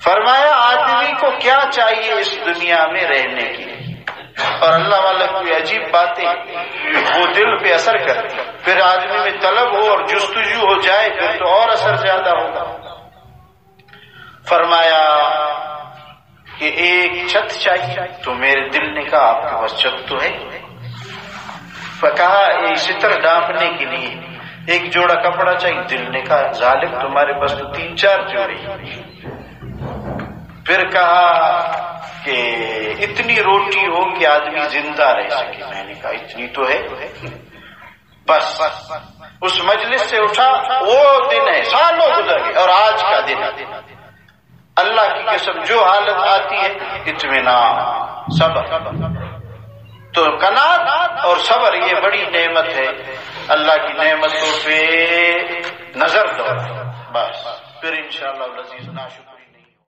فرمایا آدمی کو کیا چاہیے اس دنیا میں رہنے کے لیے؟ اور اللہ والا کوئی عجیب باتیں وہ دل پہ اثر کرتی، پھر آدمی میں طلب ہو اور جستجو ہو جائے پھر تو اور اثر زیادہ ہوگا۔ فرمایا کہ ایک چھت چاہیے، تو میرے دل نے کہا آپ کے پاس چھت تو ہے؟ کہا ایک ستر ڈانپنے کے لیے ایک جوڑا کپڑا چاہیے، دل نے کہا ظالم تمہارے پاس تو 3-4 جوڑے۔ پھر کہا کہ اتنی روٹی ہو کہ آدمی زندہ رہ سکے، میں نے کہا اتنی تو ہے۔ بس اس مجلس سے اٹھا، وہ دن ہے سالوں گزر گئے اور آج کا دن اللہ کی قسم جو حالت آتی ہے اطمینان، صبر۔ تو قناعت اور صبر یہ بڑی نعمت ہے، اللہ کی نعمتوں پہ نظر دو، بس پھر انشاءاللہ العزیز نا شکریہ۔